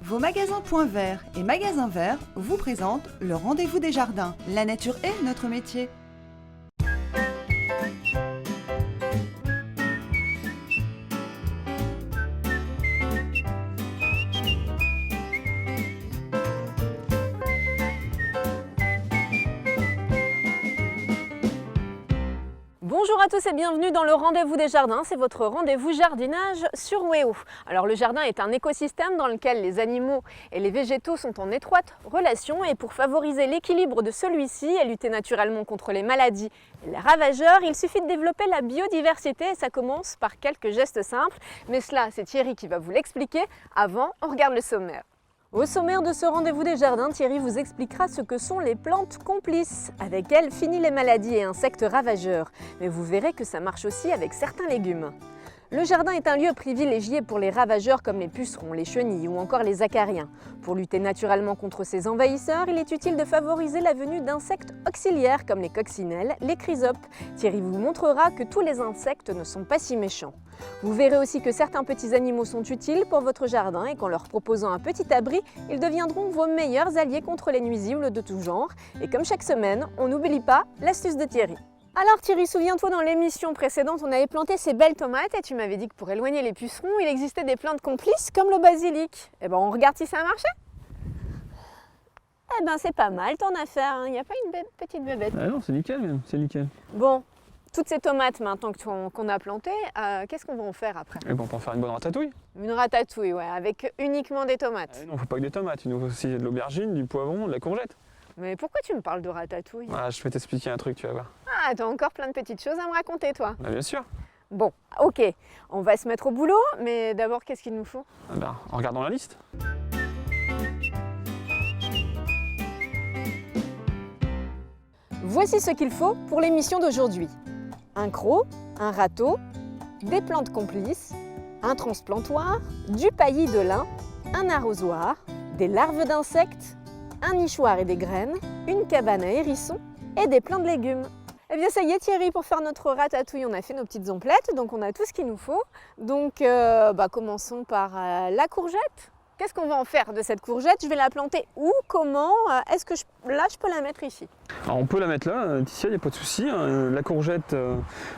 Vos magasins Point Vert et Magasins Verts vous présentent le rendez-vous des jardins. La nature est notre métier. Bonjour à tous et bienvenue dans le Rendez-vous des Jardins, c'est votre rendez-vous jardinage sur WEO. Alors le jardin est un écosystème dans lequel les animaux et les végétaux sont en étroite relation et pour favoriser l'équilibre de celui-ci et lutter naturellement contre les maladies et les ravageurs, il suffit de développer la biodiversité et ça commence par quelques gestes simples. Mais cela, c'est Thierry qui va vous l'expliquer. Avant, on regarde le sommaire. Au sommaire de ce rendez-vous des jardins, Thierry vous expliquera ce que sont les plantes complices. Avec elles, fini les maladies et insectes ravageurs. Mais vous verrez que ça marche aussi avec certains légumes. Le jardin est un lieu privilégié pour les ravageurs comme les pucerons, les chenilles ou encore les acariens. Pour lutter naturellement contre ces envahisseurs, il est utile de favoriser la venue d'insectes auxiliaires comme les coccinelles, les chrysopes. Thierry vous montrera que tous les insectes ne sont pas si méchants. Vous verrez aussi que certains petits animaux sont utiles pour votre jardin et qu'en leur proposant un petit abri, ils deviendront vos meilleurs alliés contre les nuisibles de tout genre. Et comme chaque semaine, on n'oublie pas l'astuce de Thierry. Alors Thierry, souviens-toi, dans l'émission précédente, on avait planté ces belles tomates et tu m'avais dit que pour éloigner les pucerons, il existait des plantes complices comme le basilic. Eh ben on regarde si ça a marché. Eh ben c'est pas mal ton affaire, hein. Il n'y a pas une petite bébête. Ah non, c'est nickel même, c'est nickel. Bon, toutes ces tomates maintenant qu'on a plantées, qu'est-ce qu'on va en faire après? Et bon, on peut en faire une bonne ratatouille. Une ratatouille, ouais, avec uniquement des tomates. Ah non, faut pas que des tomates, il nous faut aussi de l'aubergine, du poivron, de la courgette. Mais pourquoi tu me parles de ratatouille? Ah, je vais t'expliquer un truc, tu vas voir. Ah, t'as encore plein de petites choses à me raconter, toi. Ah, bien sûr. Bon, ok, on va se mettre au boulot, mais d'abord, qu'est-ce qu'il nous faut? Ah ben, en regardant la liste. Voici ce qu'il faut pour l'émission d'aujourd'hui. Un croc, un râteau, des plantes complices, un transplantoir, du paillis de lin, un arrosoir, des larves d'insectes, un nichoir et des graines, une cabane à hérissons et des plants de légumes. Eh bien ça y est Thierry, pour faire notre ratatouille, on a fait nos petites omplettes, donc on a tout ce qu'il nous faut. Donc commençons par la courgette. Qu'est-ce qu'on va en faire de cette courgette? Je vais la planter où? Comment? Est-ce que là je peux la mettre ici? Alors on peut la mettre là, Ticia, il n'y a pas de souci. La courgette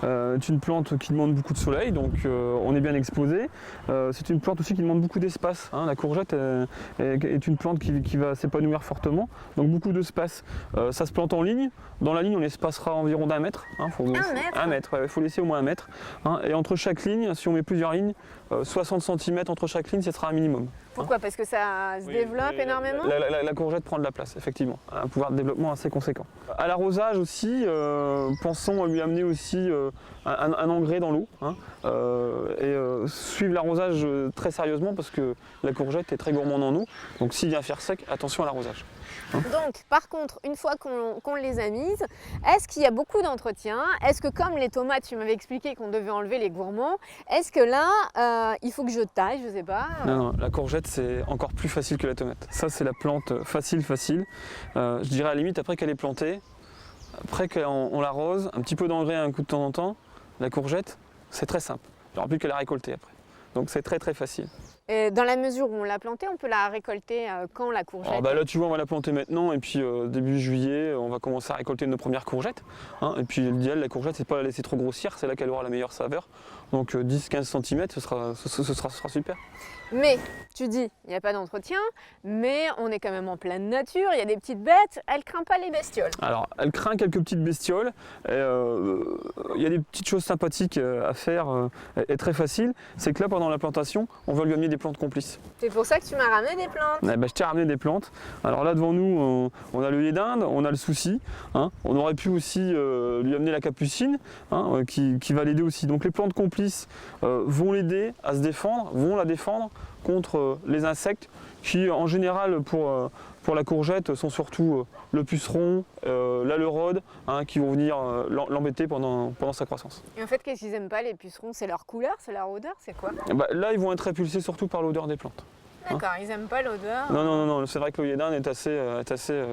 est une plante qui demande beaucoup de soleil, donc on est bien exposé. C'est une plante aussi qui demande beaucoup d'espace. La courgette est une plante qui va s'épanouir fortement, donc beaucoup d'espace. Ça se plante en ligne. Dans la ligne, on espacera environ d'1 mètre. Un mètre, il faut laisser au moins 1 mètre. Et entre chaque ligne, si on met plusieurs lignes, 60 cm entre chaque ligne, ce sera un minimum. Pourquoi? Parce que ça se développe énormément? La courgette prend de la place, effectivement. Un pouvoir de développement assez conséquent. À l'arrosage aussi, pensons à lui amener aussi un engrais dans l'eau. Suivre l'arrosage très sérieusement parce que la courgette est très gourmande en eau. Donc s'il vient faire sec, attention à l'arrosage. Donc par contre, une fois qu'on les a mises, est-ce qu'il y a beaucoup d'entretien? Est-ce que comme les tomates, tu m'avais expliqué qu'on devait enlever les gourmands, est-ce que là, il faut que je taille, je sais pas? Non, la courgette c'est encore plus facile que la tomate. Ça c'est la plante facile. Je dirais à la limite après qu'elle est plantée, après qu'on l'arrose, un petit peu d'engrais un coup de temps en temps, la courgette c'est très simple. Il n'y aura plus qu'à la récolter après. Donc c'est très facile. Et dans la mesure où on l'a plantée, on peut la récolter quand la courgette? Là tu vois, on va la planter maintenant et puis début juillet on va commencer à récolter nos premières courgettes. Et puis l'idéal, la courgette, c'est pas la laisser trop grossir, c'est là qu'elle aura la meilleure saveur. Donc 10-15 cm, ce sera super. Mais tu dis, il n'y a pas d'entretien, mais on est quand même en pleine nature, il y a des petites bêtes, elles craignent pas les bestioles? Alors, elle craint quelques petites bestioles. Il y a des petites choses sympathiques à faire et très faciles. C'est que là, pendant la plantation, on va lui amener des plantes complices. C'est pour ça que tu m'as ramené des plantes? Je t'ai ramené des plantes. Alors là, devant nous, on a l'œillet d'Inde, on a le souci. On aurait pu aussi lui amener la capucine, qui va l'aider aussi. Donc les plantes complices vont l'aider à se défendre, vont la défendre contre les insectes qui en général pour la courgette sont surtout le puceron, l'aleurode qui vont venir l'embêter pendant sa croissance. Et en fait, qu'est-ce qu'ils n'aiment pas les pucerons? C'est leur couleur, c'est leur odeur, c'est quoi? Là ils vont être répulsés surtout par l'odeur des plantes. D'accord, ils n'aiment pas l'odeur? Non, c'est vrai que l'œillet d'Inde est assez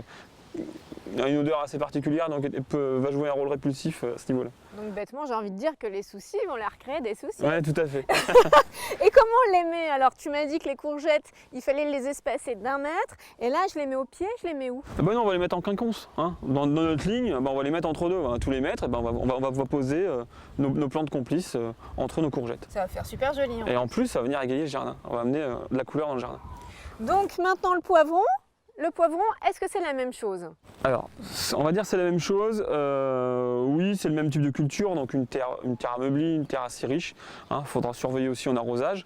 a une odeur assez particulière, donc elle va jouer un rôle répulsif à ce niveau-là. Donc bêtement, j'ai envie de dire que les soucis vont leur créer des soucis. Ouais, tout à fait. Et comment on les met? Alors tu m'as dit que les courgettes, il fallait les espacer d'1 mètre. Et là, je les mets au pied, je les mets où? Ah bah non, on va les mettre en quinconce. Hein. Dans notre ligne, on va les mettre entre deux, tous les mètres. On va poser nos plantes complices entre nos courgettes. Ça va faire super joli. Et en plus, ça va venir égayer le jardin. On va amener de la couleur dans le jardin. Donc maintenant le poivron. Le poivron, est-ce que c'est la même chose? Alors, on va dire que c'est la même chose. Oui, c'est le même type de culture, donc une terre ameublie, une terre assez riche. Il faudra surveiller aussi en arrosage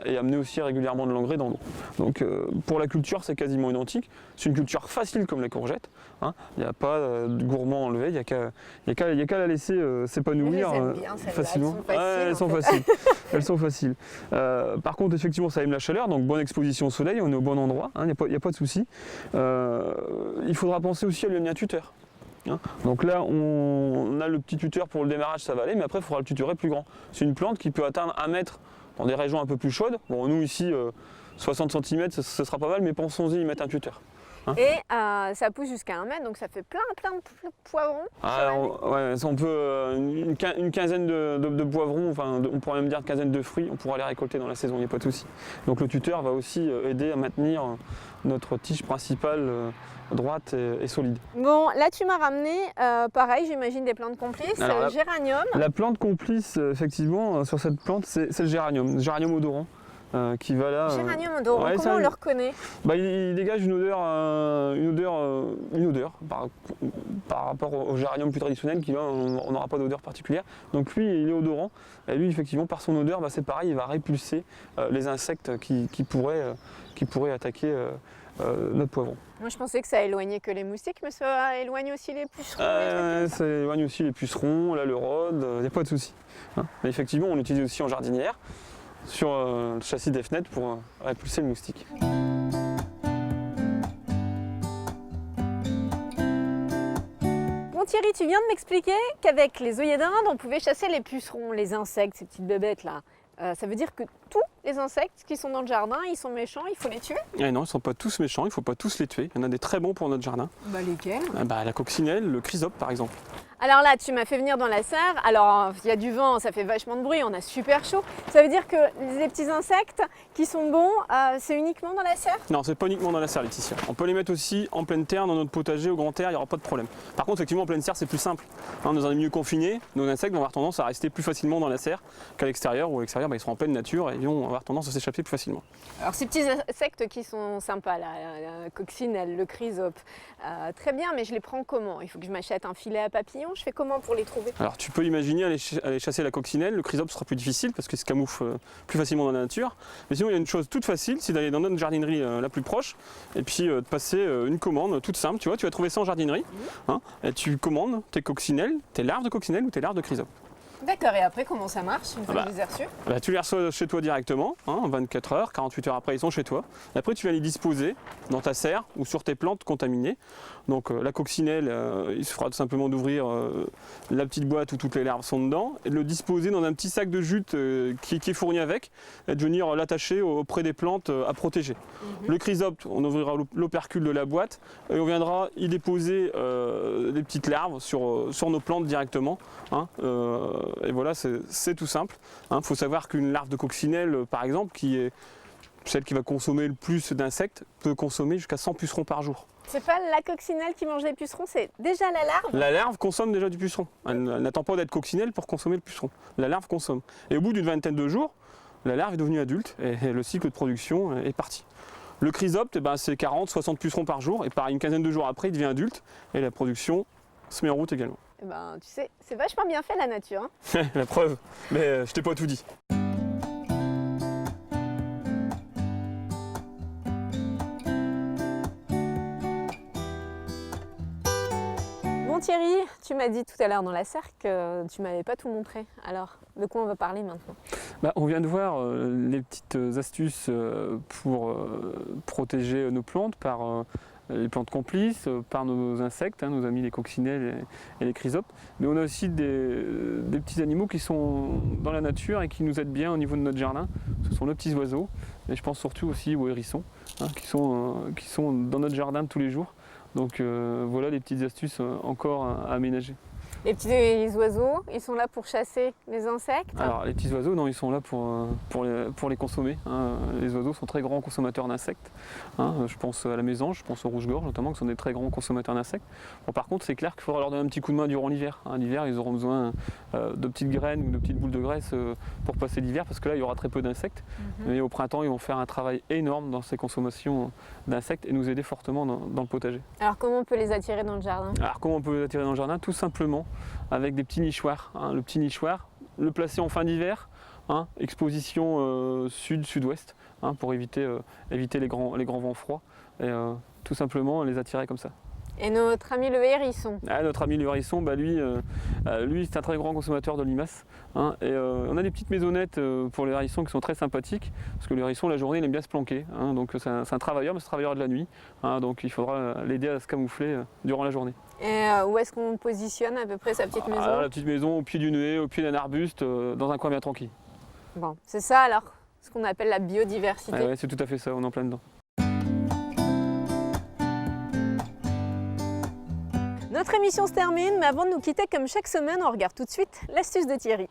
et amener aussi régulièrement de l'engrais dans l'eau. Donc pour la culture, c'est quasiment identique. C'est une culture facile comme la courgette. Il n'y a pas de gourmand enlevé, il n'y a qu'à la laisser s'épanouir facilement. Elles sont faciles. Elles sont faciles. Par contre, effectivement, ça aime la chaleur, donc bonne exposition au soleil, on est au bon endroit, il n'y a pas de souci. Il faudra penser aussi à lui amener un tuteur. Donc là, on a le petit tuteur pour le démarrage, ça va aller, mais après, il faudra le tutorer plus grand. C'est une plante qui peut atteindre 1 mètre dans des régions un peu plus chaudes. Bon, nous ici, 60 cm, ce sera pas mal, mais pensons-y y mettre un tuteur. Et ça pousse jusqu'à 1 mètre, donc ça fait plein de poivrons. Ouais, on peut une quinzaine de poivrons, enfin on pourrait même dire une quinzaine de fruits, on pourra les récolter dans la saison, il n'y a pas de souci. Donc le tuteur va aussi aider à maintenir notre tige principale droite et solide. Bon, là tu m'as ramené, pareil, j'imagine des plantes complices, Alors, géranium. La plante complice, effectivement, sur cette plante, c'est le géranium odorant. Qui va là. Géranium odorant, comment on le reconnaît? Il dégage une odeur par rapport au géranium plus traditionnel qui là on n'aura pas d'odeur particulière. Donc lui il est odorant et lui effectivement par son odeur c'est pareil, il va répulser les insectes qui pourraient attaquer notre poivron. Moi je pensais que ça éloignait que les moustiques, mais ça éloigne aussi les pucerons. Ça éloigne aussi les pucerons, là le rôde, il n'y a pas de souci. Mais effectivement on l'utilise aussi en jardinière sur le châssis des fenêtres pour répulser le moustique. Bon Thierry, tu viens de m'expliquer qu'avec les œillets d'Inde, on pouvait chasser les pucerons, les insectes, ces petites bébêtes là. Ça veut dire que tous les insectes qui sont dans le jardin, ils sont méchants, il faut les tuer? Non, ils ne sont pas tous méchants, il ne faut pas tous les tuer. Il y en a des très bons pour notre jardin. Lesquels? La coccinelle, le chrysope par exemple. Alors là, tu m'as fait venir dans la serre. Alors, il y a du vent, ça fait vachement de bruit, on a super chaud. Ça veut dire que les petits insectes qui sont bons, c'est uniquement dans la serre? Non, c'est pas uniquement dans la serre, Laetitia. On peut les mettre aussi en pleine terre, dans notre potager, au grand air, il n'y aura pas de problème. Par contre, effectivement, en pleine serre, c'est plus simple. Dans un milieu confiné, nos insectes vont avoir tendance à rester plus facilement dans la serre qu'à l'extérieur, où à l'extérieur, ils seront en pleine nature et ils vont avoir tendance à s'échapper plus facilement. Alors, ces petits insectes qui sont sympas, là, la coccinelle, le chrysope, très bien, mais je les prends comment? Il faut que je m'achète un filet à papillons, je fais comment pour les trouver? Alors tu peux imaginer aller chasser la coccinelle, le chrysope sera plus difficile parce qu'il se camoufle plus facilement dans la nature. Mais sinon il y a une chose toute facile, c'est d'aller dans notre jardinerie la plus proche et puis de passer une commande toute simple. Tu vois, tu vas trouver ça en jardinerie et tu commandes tes coccinelles, tes larves de coccinelle ou tes larves de chrysope. D'accord, et après comment ça marche une fois que je les ai reçus? Tu les reçois chez toi directement, 24 heures, 48 heures après ils sont chez toi. Et après tu viens les disposer dans ta serre ou sur tes plantes contaminées. Donc la coccinelle, il se fera tout simplement d'ouvrir la petite boîte où toutes les larves sont dedans et de le disposer dans un petit sac de jute qui est fourni avec et de venir l'attacher auprès des plantes à protéger. Le chrysope, on ouvrira l'opercule de la boîte et on viendra y déposer des petites larves sur nos plantes directement. Et voilà, c'est tout simple. Faut savoir qu'une larve de coccinelle, par exemple, qui est celle qui va consommer le plus d'insectes, peut consommer jusqu'à 100 pucerons par jour. C'est pas la coccinelle qui mange les pucerons, c'est déjà la larve? La larve consomme déjà du puceron. Elle n'attend pas d'être coccinelle pour consommer le puceron. La larve consomme. Et au bout d'une vingtaine de jours, la larve est devenue adulte et le cycle de production est parti. Le chrysope, c'est 40-60 pucerons par jour et par une quinzaine de jours après, il devient adulte et la production se met en route également. Tu sais, c'est vachement bien fait la nature. La preuve, mais je t'ai pas tout dit. Bon Thierry, tu m'as dit tout à l'heure dans la serre que tu m'avais pas tout montré. Alors, de quoi on va parler maintenant? On vient de voir les petites astuces pour protéger nos plantes par les plantes complices, par nos insectes, nos amis les coccinelles et les chrysopes. Mais on a aussi des petits animaux qui sont dans la nature et qui nous aident bien au niveau de notre jardin. Ce sont nos petits oiseaux, et je pense surtout aussi aux hérissons, qui sont dans notre jardin de tous les jours. Donc voilà des petites astuces encore à aménager. Les petits oiseaux, ils sont là pour chasser les insectes. Alors les petits oiseaux, non, ils sont là pour les consommer. Hein. Les oiseaux sont très grands consommateurs d'insectes. Hein. Je pense à la mésange, je pense aux rouges-gorges notamment, qui sont des très grands consommateurs d'insectes. Bon, par contre, c'est clair qu'il faudra leur donner un petit coup de main durant l'hiver. Hein. L'hiver, ils auront besoin de petites graines ou de petites boules de graisse pour passer l'hiver, parce que là, il y aura très peu d'insectes. Mais au printemps, ils vont faire un travail énorme dans ces consommations d'insectes et nous aider fortement dans le potager. Alors comment on peut les attirer dans le jardin? Alors comment on peut les attirer dans le jardin? Tout simplement avec des petits nichoirs. Hein. Le petit nichoir, le placer en fin d'hiver, hein, exposition sud-sud-ouest, hein, pour éviter les grands vents froids, et tout simplement les attirer comme ça. Et notre ami le hérisson? Notre ami le hérisson, lui c'est un très grand consommateur de limaces. Hein, et on a des petites maisonnettes pour les hérissons qui sont très sympathiques, parce que le hérisson la journée il aime bien se planquer. Hein, donc c'est un travailleur, mais c'est un travailleur de la nuit. Hein, donc il faudra l'aider à se camoufler durant la journée. Et où est-ce qu'on positionne à peu près sa petite maison? La petite maison au pied d'une haie, au pied d'un arbuste, dans un coin bien tranquille. Bon, c'est ça alors, ce qu'on appelle la biodiversité. Ouais, c'est tout à fait ça, on est en plein dedans. Notre émission se termine, mais avant de nous quitter, comme chaque semaine, on regarde tout de suite l'astuce de Thierry.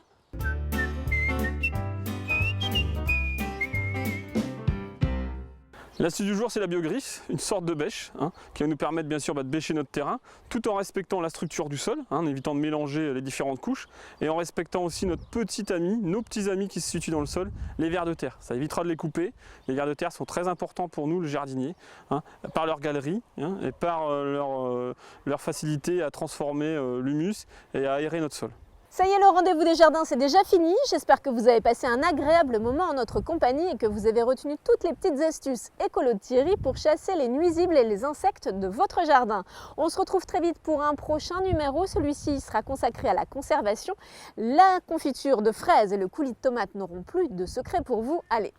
L'astuce du jour, c'est la biogrisse, une sorte de bêche, hein, qui va nous permettre bien sûr de bêcher notre terrain, tout en respectant la structure du sol, hein, en évitant de mélanger les différentes couches, et en respectant aussi notre petit ami, nos petits amis qui se situent dans le sol, les vers de terre. Ça évitera de les couper. Les vers de terre sont très importants pour nous, le jardinier, hein, par leur galerie, hein, et par leur facilité à transformer l'humus et à aérer notre sol. Ça y est, le rendez-vous des jardins, c'est déjà fini. J'espère que vous avez passé un agréable moment en notre compagnie et que vous avez retenu toutes les petites astuces écolo de Thierry pour chasser les nuisibles et les insectes de votre jardin. On se retrouve très vite pour un prochain numéro. Celui-ci sera consacré à la conservation. La confiture de fraises et le coulis de tomates n'auront plus de secret pour vous. Allez,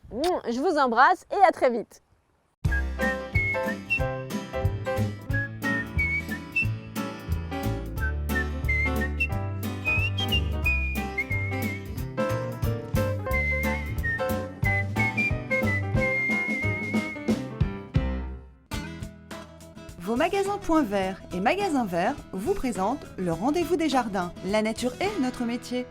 je vous embrasse et à très vite. Vos magasins Point Vert et Magasins Verts vous présentent le rendez-vous des jardins. La nature est notre métier.